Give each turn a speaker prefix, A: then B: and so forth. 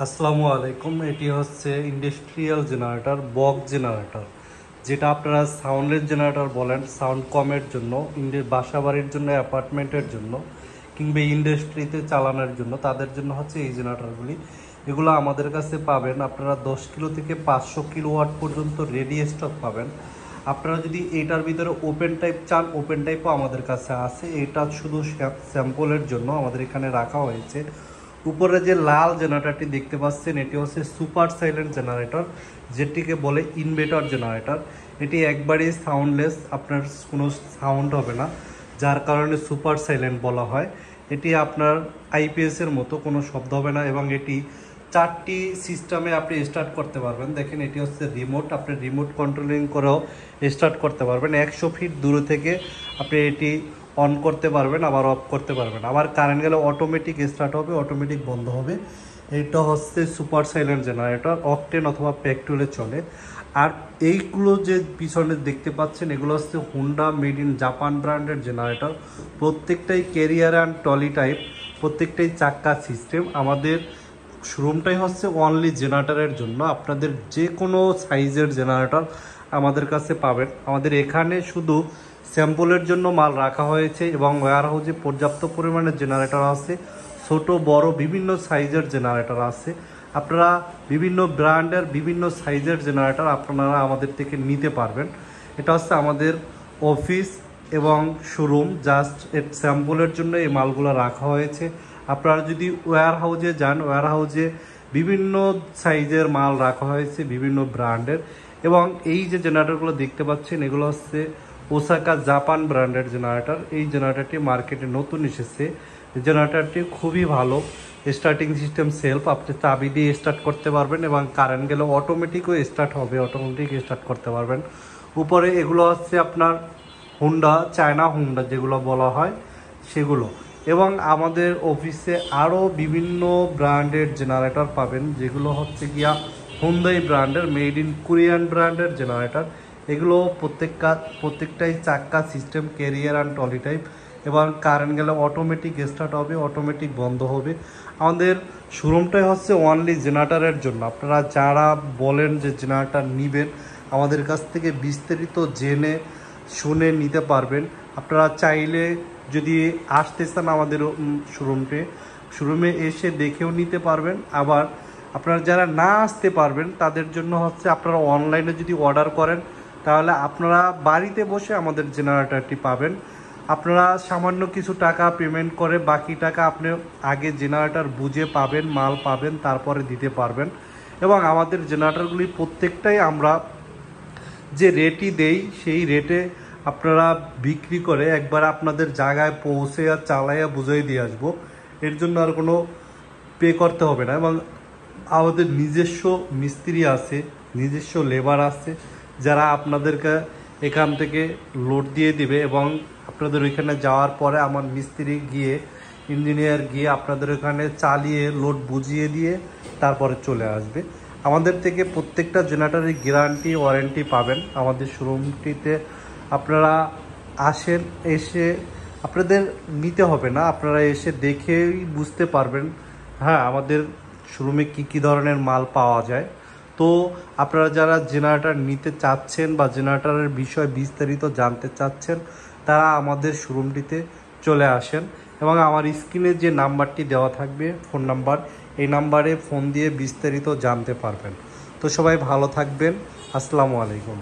A: আসসালামু আলাইকুম। এটি হচ্ছে ইন্ডাস্ট্রিয়াল জেনারেটর, বক্স জেনারেটর, যেটা আপনারা সাউন্ডের জেনারেটর বলেন। সাউন্ড কমের জন্য, বাসা বাড়ির জন্য, অ্যাপার্টমেন্টের জন্য কিংবা ইন্ডাস্ট্রিতে চালানোর জন্য, তাদের জন্য হচ্ছে এই জেনারেটরগুলি। এগুলো আমাদের কাছে পাবেন আপনারা 10 কিলো থেকে 500 কিলোওয়াট পর্যন্ত রেডি স্টক পাবেন। আপনারা যদি এটার ভিতরে ওপেন টাইপ চান, ওপেন টাইপও আমাদের কাছে আছে। এটা শুধু স্যাম্পলের জন্য আমাদের এখানে রাখা হয়েছে। উপরে যে লাল জেনারেটরটি দেখতে পাচ্ছেন, এটি হচ্ছে সুপার সাইলেন্ট জেনারেটর, যেটিকে বলে ইনভার্টার জেনারেটর। এটি একবারেই সাউন্ডলেস, আপনার কোনো সাউন্ড হবে না, যার কারণে সুপার সাইলেন্ট বলা হয়। এটি আপনার আইপিএসের মতো কোনো শব্দ হবে না, এবং এটি 4টি সিস্টেমে আপনি স্টার্ট করতে পারবেন। দেখেন, এটি হচ্ছে রিমোট, আপনি রিমোট কন্ট্রোলিং করেও স্টার্ট করতে পারবেন। 100 ফিট দূরে থেকে আপনি এটি অন করতে পারবেন, আবার অফ করতে পারবেন। আবার কারেন্ট গেলে অটোমেটিক স্টার্ট হবে, অটোমেটিক বন্ধ হবে। এটা হচ্ছে সুপার সাইলেন্ট জেনারেটর, অকটেন অথবা পেট্রোলে চলে। আর এইগুলো যে পিছনে দেখতে পাচ্ছেন, এগুলো হচ্ছে হুন্ডা মেড ইন জাপান ব্র্যান্ডের জেনারেটর। প্রত্যেকটাই ক্যারিয়ার অ্যান্ড টলি টাইপ, প্রত্যেকটাই চাক্কা সিস্টেম। আমাদের শোরুমটাই হচ্ছে অনলি জেনারেটরের জন্য। আপনাদের যে কোনো সাইজের জেনারেটর আমাদের কাছে পাবেন। আমাদের এখানে শুধু স্যাম্পলের জন্য মাল রাখা হয়েছে, এবং ওয়্যার হাউসে পর্যাপ্ত পরিমাণে জেনারেটর আছে, ছোট বড় বিভিন্ন সাইজের জেনারেটর আছে। আপনারা বিভিন্ন ব্র্যান্ডের বিভিন্ন সাইজের জেনারেটর আপনারা আমাদের থেকে নিতে পারবেন। এটা হচ্ছে আমাদের অফিস এবং শোরুম, জাস্ট এর স্যাম্পলের জন্য এই মালগুলো রাখা হয়েছে। আপনারা যদি ওয়্যার হাউসে যান, ওয়্যার হাউসে বিভিন্ন সাইজের মাল রাখা হয়েছে, বিভিন্ন ব্র্যান্ডের। এবং এই যে জেনারেটরগুলো দেখতে পাচ্ছেন, এগুলো হচ্ছে ওসাকা জাপান ব্র্যান্ডের জেনারেটর। এই জেনারেটরটি মার্কেটে নতুন এসেছে। জেনারেটরটি খুবই ভালো, স্টার্টিং সিস্টেম সেলফ, আপনি চাবি দিয়ে স্টার্ট করতে পারবেন, এবং কারেন্ট গেলে অটোমেটিকও স্টার্ট হবে, অটোমেটিক স্টার্ট করতে পারবেন। উপরে এগুলো হচ্ছে আপনার হুন্ডা, চায়না হুন্ডা যেগুলো বলা হয় সেগুলো। এবং আমাদের অফিসে আরও বিভিন্ন ব্র্যান্ডের জেনারেটর পাবেন, যেগুলো হচ্ছে গিয়া হুন্দাই ব্র্যান্ডের, মেড ইন কোরিয়ান ব্র্যান্ডের জেনারেটর। এগুলো প্রত্যেকটাই চাক্কা system, carrier and trolley type, এবং কারেন্ট গেলে অটোমেটিক স্টার্ট হবে, অটোমেটিক বন্ধ হবে। আমাদের শোরুমটাই হচ্ছে অনলি জেনারেটরের জন্য। আপনারা যারা বলেন যে জেনারেটর নেবেন, আমাদের কাছ থেকে বিস্তারিত জেনে শুনে নিতে পারবেন। আপনারা চাইলে যদি আসতে চান আমাদের শোরুমে এসে দেখেও নিতে পারবেন। আবার আপনারা যারা না আসতে পারবেন, তাদের জন্য হচ্ছে আপনারা অনলাইনে যদি অর্ডার করেন, তাহলে আপনারা বাড়িতে বসে আমাদের জেনারেটরটি পাবেন। আপনারা সামান্য কিছু টাকা পেমেন্ট করে বাকি টাকা আপনি আগে জেনারেটর বুঝে পাবেন, মাল পাবেন, তারপরে দিতে পারবেন। এবং আমাদের জেনারেটরগুলি প্রত্যেকটাই আমরা যে রেটই দেই, সেই রেটে আপনারা বিক্রি করে একবার আপনাদের জায়গায় পৌঁছে আর চালাইয়া বুঝিয়ে দিয়ে আসবো। এর জন্য আর কোনো পে করতে হবে না। এবং আমাদের নিজস্ব মিস্ত্রি আছে, নিজস্ব লেবার আছে, যারা আপনাদেরকে এখান থেকে লোড দিয়ে দিবে, এবং আপনাদের ওইখানে যাওয়ার পরে আমার মিস্ত্রি গিয়ে, ইঞ্জিনিয়ার গিয়ে আপনাদের ওখানে চালিয়ে লোড বুঝিয়ে দিয়ে তারপরে চলে আসবে। আমাদের থেকে প্রত্যেকটা জেনারেটরের গ্যারান্টি ওয়ারেন্টি পাবেন। আমাদের শোরুমটিতে আপনারা আসেন, এসে আপনাদের নিতে হবে না, আপনারা এসে দেখেই বুঝতে পারবেন। হ্যাঁ, আমাদের শোরুমে কী ধরনের মাল পাওয়া যায়। তো আপনারা যারা জেনারেটর নিতে চাচ্ছেন বা জেনারেটরের বিষয় বিস্তারিত জানতে চাচ্ছেন, তারা আমাদের শোরুমটিতে চলে আসেন। এবং আমার স্ক্রিনে যে নাম্বারটি দেওয়া থাকবে, ফোন নাম্বার, এই নাম্বারে ফোন দিয়ে বিস্তারিত জানতে পারবেন। তো সবাই ভালো থাকবেন। আসসালামু আলাইকুম।